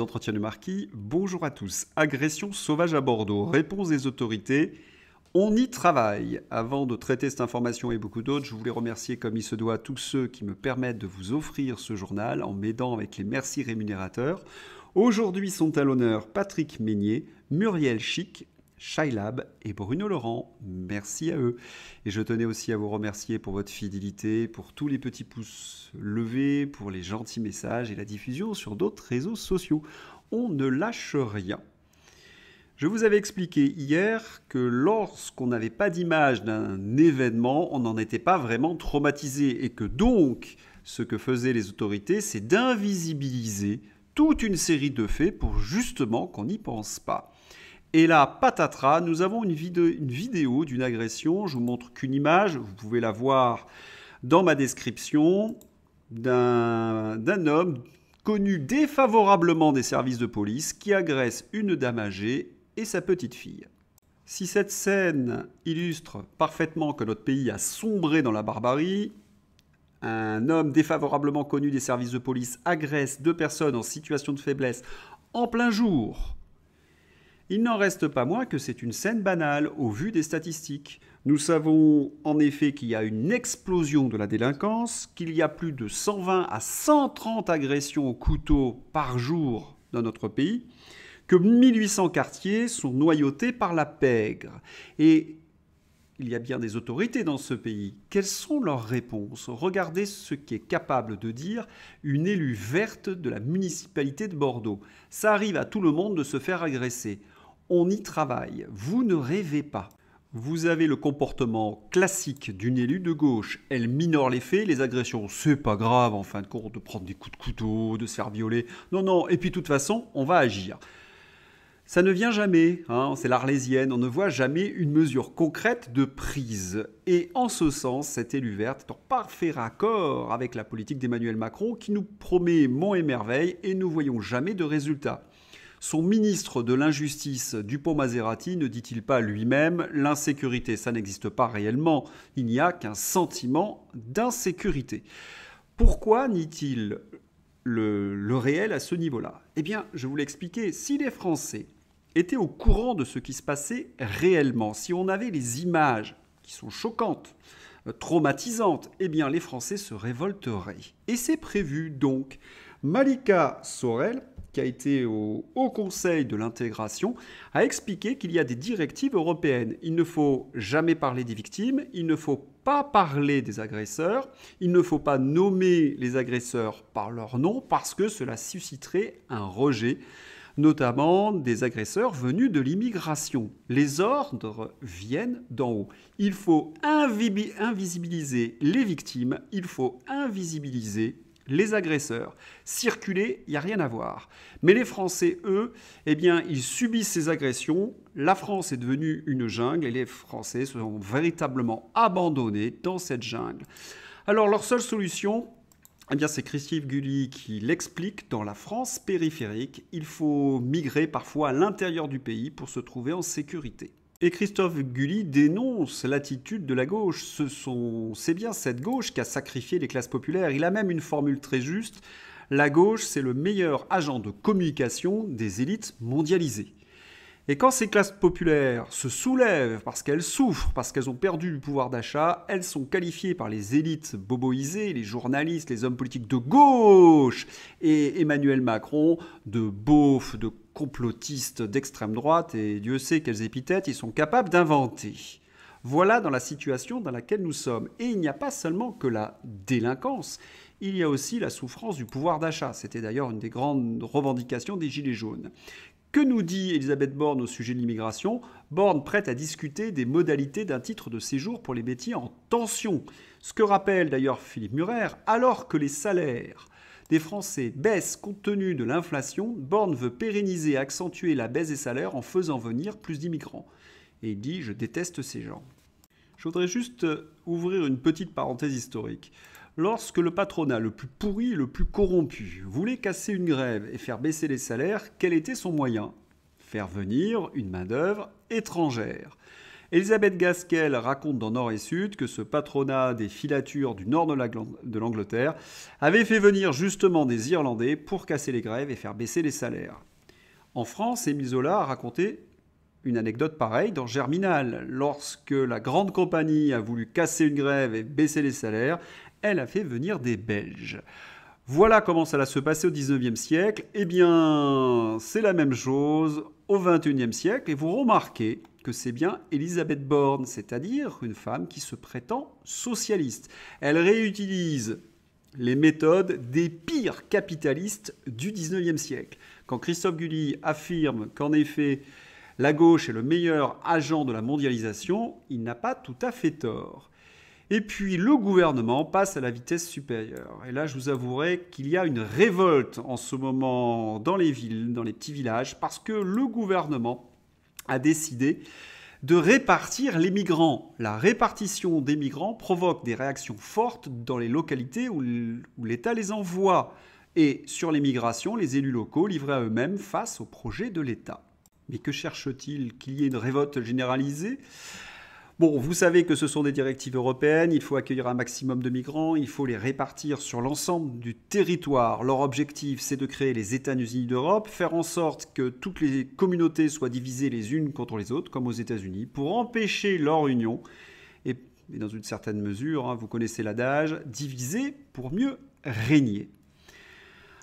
entretiens du marquis. Bonjour à tous. Agression sauvage à Bordeaux. Réponse des autorités. On y travaille. Avant de traiter cette information et beaucoup d'autres, je voulais remercier comme il se doit tous ceux qui me permettent de vous offrir ce journal en m'aidant avec les merci rémunérateurs. Aujourd'hui sont à l'honneur Patrick Meignier, Muriel Chic, Shailab et Bruno Laurent. Merci à eux. Et je tenais aussi à vous remercier pour votre fidélité, pour tous les petits pouces levés, pour les gentils messages et la diffusion sur d'autres réseaux sociaux. On ne lâche rien. Je vous avais expliqué hier que lorsqu'on n'avait pas d'image d'un événement, on n'en était pas vraiment traumatisé et que donc ce que faisaient les autorités, c'est d'invisibiliser toute une série de faits pour justement qu'on n'y pense pas. Et là, patatras, nous avons une vidéo d'une agression. Je vous montre qu'une image, vous pouvez la voir dans ma description, d'un homme connu défavorablement des services de police qui agresse une dame âgée et sa petite fille. Si cette scène illustre parfaitement que notre pays a sombré dans la barbarie, un homme défavorablement connu des services de police agresse deux personnes en situation de faiblesse en plein jour. Il n'en reste pas moins que c'est une scène banale au vu des statistiques. Nous savons en effet qu'il y a une explosion de la délinquance, qu'il y a plus de 120 à 130 agressions au couteau par jour dans notre pays, que 1800 quartiers sont noyautés par la pègre. Et il y a bien des autorités dans ce pays. Quelles sont leurs réponses? Regardez ce qu'est capable de dire une élue verte de la municipalité de Bordeaux. Ça arrive à tout le monde de se faire agresser. On y travaille. Vous ne rêvez pas. Vous avez le comportement classique d'une élue de gauche. Elle minore les faits, les agressions. C'est pas grave, en fin de compte, de prendre des coups de couteau, de se faire violer. Non, non. Et puis, de toute façon, on va agir. Ça ne vient jamais, hein, c'est l'Arlésienne, on ne voit jamais une mesure concrète de prise. Et en ce sens, cette élue verte est en parfait raccord avec la politique d'Emmanuel Macron qui nous promet monts et merveilles et nous ne voyons jamais de résultats. Son ministre de l'Injustice, Dupond-Maserati, ne dit-il pas lui-même « l'insécurité, ça n'existe pas réellement, il n'y a qu'un sentiment d'insécurité ». Pourquoi nie-t-il le réel à ce niveau-là? Eh bien, je vous l'expliquais, si les Français étaient au courant de ce qui se passait réellement, si on avait les images qui sont choquantes, traumatisantes, eh bien les Français se révolteraient. Et c'est prévu donc. Malika Sorel, qui a été au Haut Conseil de l'intégration, a expliqué qu'il y a des directives européennes. Il ne faut jamais parler des victimes, il ne faut pas parler des agresseurs, il ne faut pas nommer les agresseurs par leur nom parce que cela susciterait un rejet, notamment des agresseurs venus de l'immigration. Les ordres viennent d'en haut. Il faut invisibiliser les victimes, il faut invisibiliser les agresseurs. Circuler, il n'y a rien à voir. Mais les Français, eux, eh bien, ils subissent ces agressions. La France est devenue une jungle et les Français se sont véritablement abandonnés dans cette jungle. Alors, leur seule solution, eh bien, c'est Christophe Guilluy qui l'explique dans La France périphérique. Il faut migrer parfois à l'intérieur du pays pour se trouver en sécurité. Et Christophe Guilluy dénonce l'attitude de la gauche. C'est bien cette gauche qui a sacrifié les classes populaires. Il a même une formule très juste. La gauche, c'est le meilleur agent de communication des élites mondialisées. Et quand ces classes populaires se soulèvent parce qu'elles souffrent, parce qu'elles ont perdu du pouvoir d'achat, elles sont qualifiées par les élites boboisées, les journalistes, les hommes politiques de gauche et Emmanuel Macron de beauf, de complotistes d'extrême droite, et Dieu sait quelles épithètes ils sont capables d'inventer. Voilà dans la situation dans laquelle nous sommes. Et il n'y a pas seulement que la délinquance, il y a aussi la souffrance du pouvoir d'achat. C'était d'ailleurs une des grandes revendications des Gilets jaunes. Que nous dit Elisabeth Borne au sujet de l'immigration? Borne prête à discuter des modalités d'un titre de séjour pour les métiers en tension. Ce que rappelle d'ailleurs Philippe Murer, alors que les salaires des Français baissent compte tenu de l'inflation, Borne veut pérenniser et accentuer la baisse des salaires en faisant venir plus d'immigrants. Et il dit « Je déteste ces gens ». Je voudrais juste ouvrir une petite parenthèse historique. Lorsque le patronat le plus pourri et le plus corrompu voulait casser une grève et faire baisser les salaires, quel était son moyen? Faire venir une main-d'œuvre étrangère. Elisabeth Gaskell raconte dans Nord et Sud que ce patronat des filatures du nord de l'Angleterre avait fait venir justement des Irlandais pour casser les grèves et faire baisser les salaires. En France, Émile Zola a raconté une anecdote pareille dans Germinal. Lorsque la grande compagnie a voulu casser une grève et baisser les salaires, elle a fait venir des Belges. Voilà comment ça va se passer au 19e siècle. Eh bien, c'est la même chose au 21e siècle. Et vous remarquez que c'est bien Elisabeth Borne, c'est-à-dire une femme qui se prétend socialiste. Elle réutilise les méthodes des pires capitalistes du 19e siècle. Quand Christophe Guilly affirme qu'en effet, la gauche est le meilleur agent de la mondialisation, il n'a pas tout à fait tort. Et puis le gouvernement passe à la vitesse supérieure. Et là, je vous avouerai qu'il y a une révolte en ce moment dans les villes, dans les petits villages, parce que le gouvernement a décidé de répartir les migrants. La répartition des migrants provoque des réactions fortes dans les localités où l'État les envoie. Et sur les migrations, les élus locaux livrés à eux-mêmes face au projet de l'État. Mais que cherche-t-il? Qu'il y ait une révolte généralisée? Bon, vous savez que ce sont des directives européennes, il faut accueillir un maximum de migrants, il faut les répartir sur l'ensemble du territoire. Leur objectif, c'est de créer les États-Unis d'Europe, faire en sorte que toutes les communautés soient divisées les unes contre les autres, comme aux États-Unis, pour empêcher leur union. Et dans une certaine mesure, vous connaissez l'adage, diviser pour mieux régner.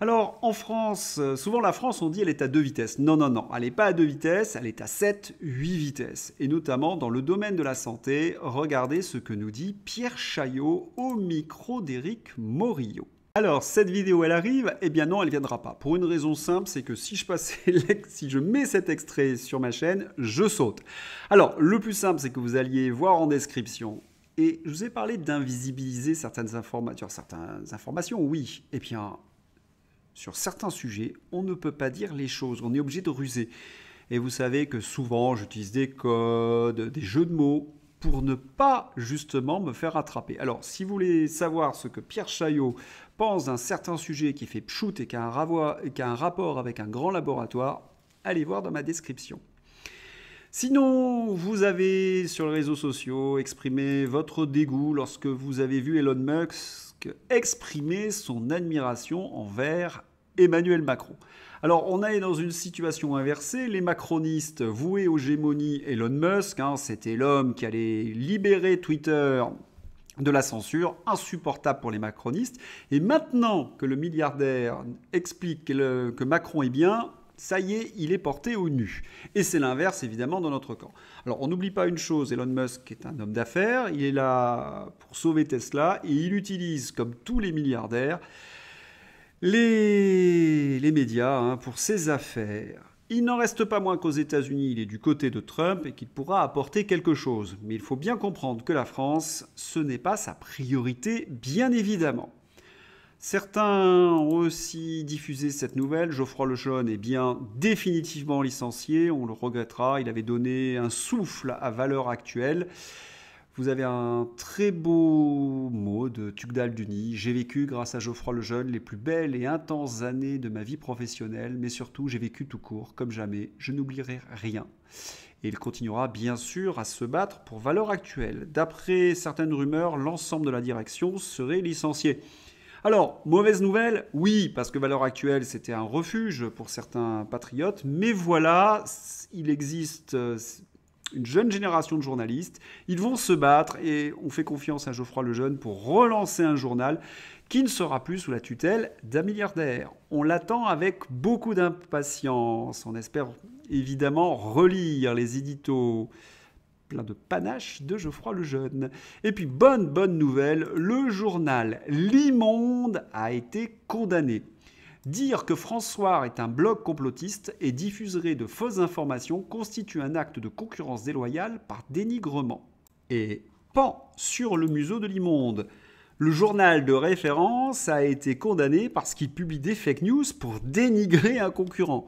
Alors, en France, souvent la France, on dit elle est à 2 vitesses. Non, non, non, elle n'est pas à 2 vitesses, elle est à 7, 8 vitesses. Et notamment dans le domaine de la santé, regardez ce que nous dit Pierre Chaillot au micro d'Éric Morillo. Alors, cette vidéo, elle arrive? Eh bien non, elle ne viendra pas. Pour une raison simple, c'est que si je mets cet extrait sur ma chaîne, je saute. Alors, le plus simple, c'est que vous alliez voir en description. Et je vous ai parlé d'invisibiliser certaines informations, oui. Et bien, sur certains sujets, on ne peut pas dire les choses, on est obligé de ruser. Et vous savez que souvent, j'utilise des codes, des jeux de mots, pour ne pas justement me faire attraper. Alors, si vous voulez savoir ce que Pierre Chaillot pense d'un certain sujet qui fait pchout et qui a un rapport avec un grand laboratoire, allez voir dans ma description. Sinon, vous avez sur les réseaux sociaux exprimé votre dégoût lorsque vous avez vu Elon Musk exprimer son admiration envers Emmanuel Macron. Alors, on est dans une situation inversée. Les macronistes voués aux gémonies Elon Musk, c'était l'homme qui allait libérer Twitter de la censure, insupportable pour les macronistes. Et maintenant que le milliardaire explique que Macron est bien, ça y est, il est porté au nu. Et c'est l'inverse, évidemment, dans notre camp. Alors, on n'oublie pas une chose, Elon Musk est un homme d'affaires, il est là pour sauver Tesla, et il utilise, comme tous les milliardaires, les médias pour ses affaires. Il n'en reste pas moins qu'aux États-Unis, il est du côté de Trump et qu'il pourra apporter quelque chose. Mais il faut bien comprendre que la France, ce n'est pas sa priorité, bien évidemment. Certains ont aussi diffusé cette nouvelle. Geoffroy Lejeune est bien définitivement licencié. On le regrettera. Il avait donné un souffle à Valeurs Actuelles. Vous avez un très beau mot de Tugdal Duny. J'ai vécu, grâce à Geoffroy Lejeune, les plus belles et intenses années de ma vie professionnelle. Mais surtout, j'ai vécu tout court, comme jamais. Je n'oublierai rien. Et il continuera bien sûr à se battre pour Valeurs Actuelles. D'après certaines rumeurs, l'ensemble de la direction serait licencié. Alors, mauvaise nouvelle, oui, parce que Valeurs Actuelles, c'était un refuge pour certains patriotes, mais voilà, il existe une jeune génération de journalistes, ils vont se battre et on fait confiance à Geoffroy Lejeune pour relancer un journal qui ne sera plus sous la tutelle d'un milliardaire. On l'attend avec beaucoup d'impatience, on espère évidemment relire les éditos plein de panache de Geoffroy Lejeune. Et puis, bonne nouvelle, le journal L'Immonde a été condamné. Dire que François est un blog complotiste et diffuserait de fausses informations constitue un acte de concurrence déloyale par dénigrement. Et pan sur le museau de L'Immonde. Le journal de référence a été condamné parce qu'il publie des fake news pour dénigrer un concurrent.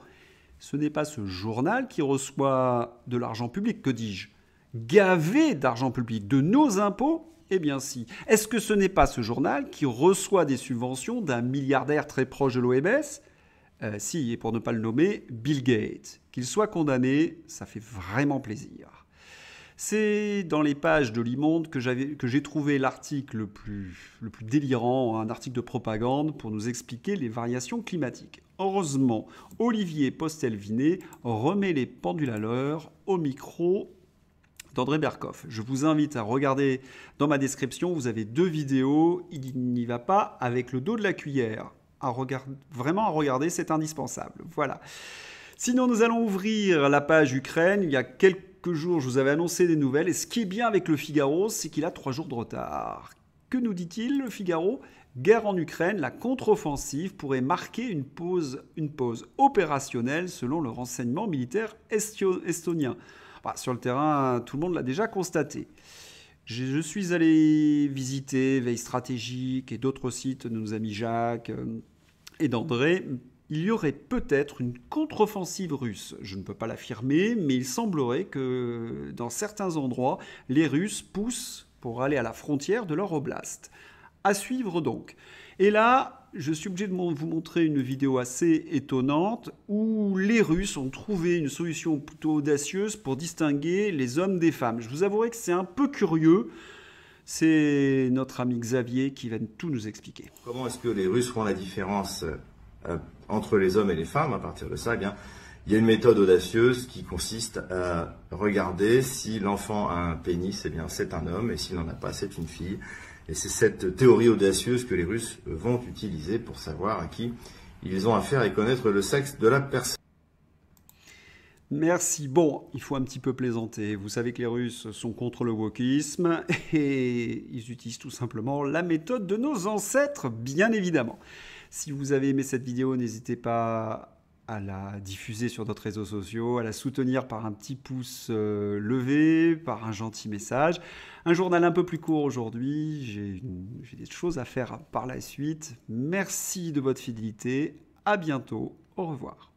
Ce n'est pas ce journal qui reçoit de l'argent public, que dis-je, gavé d'argent public, de nos impôts? Eh bien si. Est-ce que ce n'est pas ce journal qui reçoit des subventions d'un milliardaire très proche de l'OMS? Si, et pour ne pas le nommer, Bill Gates. Qu'il soit condamné, ça fait vraiment plaisir. C'est dans les pages de l'E-Monde que j'ai trouvé l'article le plus délirant, un article de propagande pour nous expliquer les variations climatiques. Heureusement, Olivier Postel-Vinet remet les pendules à l'heure au micro d'André Berkoff. Je vous invite à regarder dans ma description, vous avez 2 vidéos, il n'y va pas avec le dos de la cuillère. Vraiment à regarder, c'est indispensable. Voilà. Sinon, nous allons ouvrir la page Ukraine. Il y a quelques jours, je vous avais annoncé des nouvelles. Et ce qui est bien avec le Figaro, c'est qu'il a 3 jours de retard. Que nous dit-il, le Figaro ? Guerre en Ukraine, la contre-offensive pourrait marquer une pause opérationnelle selon le renseignement militaire estonien. Sur le terrain, tout le monde l'a déjà constaté. Je suis allé visiter Veille Stratégique et d'autres sites de nos amis Jacques et d'André. Il y aurait peut-être une contre-offensive russe. Je ne peux pas l'affirmer, mais il semblerait que dans certains endroits, les Russes poussent pour aller à la frontière de leur oblast. À suivre donc. Et là, je suis obligé de vous montrer une vidéo assez étonnante où les Russes ont trouvé une solution plutôt audacieuse pour distinguer les hommes des femmes. Je vous avouerai que c'est un peu curieux. C'est notre ami Xavier qui va tout nous expliquer. Comment est-ce que les Russes font la différence entre les hommes et les femmes? À partir de ça, eh bien, il y a une méthode audacieuse qui consiste à regarder si l'enfant a un pénis, eh bien, c'est un homme, et s'il n'en a pas, c'est une fille. Et c'est cette théorie audacieuse que les Russes vont utiliser pour savoir à qui ils ont affaire et connaître le sexe de la personne. Merci. Bon, il faut un petit peu plaisanter. Vous savez que les Russes sont contre le wokisme et ils utilisent tout simplement la méthode de nos ancêtres, bien évidemment. Si vous avez aimé cette vidéo, n'hésitez pas à la diffuser sur d'autres réseaux sociaux, à la soutenir par un petit pouce levé, par un gentil message. Un journal un peu plus court aujourd'hui, j'ai des choses à faire par la suite. Merci de votre fidélité, à bientôt, au revoir.